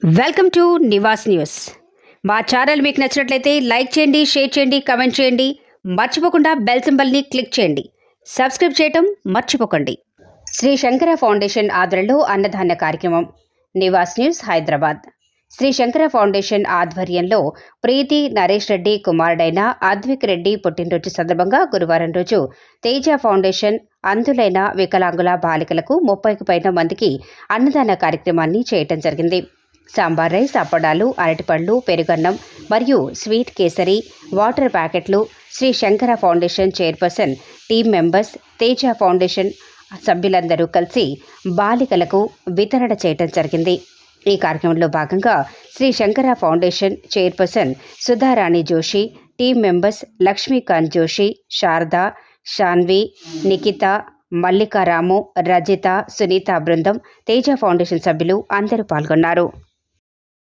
Welcome to Nivas news. మా channel మీకు నచ్చినట్లయితే లైక్ చేయండి, షేర్ చేయండి, కమెంట్ చేయండి. మర్చిపోకుండా బెల్ సింబల్ని క్లిక్ చేయండి. సబ్స్క్రైబ్ చేయటం మర్చిపోకండి. శ్రీ శంకర ఫౌండేషన్ ఆధ్వర్యంలో అన్నదాన కార్యక్రమం. నివాస్ న్యూస్, హైదరాబాద్. శ్రీ శంకర ఫౌండేషన్ ఆధ్వర్యంలో ప్రీతి నరేష్ రెడ్డి కుమారుడైన అద్విక్ రెడ్డి పుట్టినరోజు సందర్భంగా గురువారం రోజు తేజ ఫౌండేషన్ అంధులైన వికలాంగుల బాలికలకు 30కి పైన మందికి అన్నదాన కార్యక్రమాన్ని చేయటం జరిగింది. సాంబార్ రైస్, అప్పడాలు, అరటిపళ్ళు, పెరుగన్నం మరియు స్వీట్ కేసరి, వాటర్ ప్యాకెట్లు Shri Shankara foundation chairperson, team members, Teja foundation సభ్యులందరూ కలిసి బాలికలకు వితరణ చేయడం జరిగింది. ఈ కార్యక్రమంలో భాగంగా Shri Shankara foundation chairperson Sudharani Joshi, team members Lakshmikant Joshi, Sharada, Shanvi, Nikhita, Mallikaramu, Rajitha, Sunitha బృందం, తేజ ఫౌండేషన్ సభ్యులు అందరూ పాల్గొన్నారు.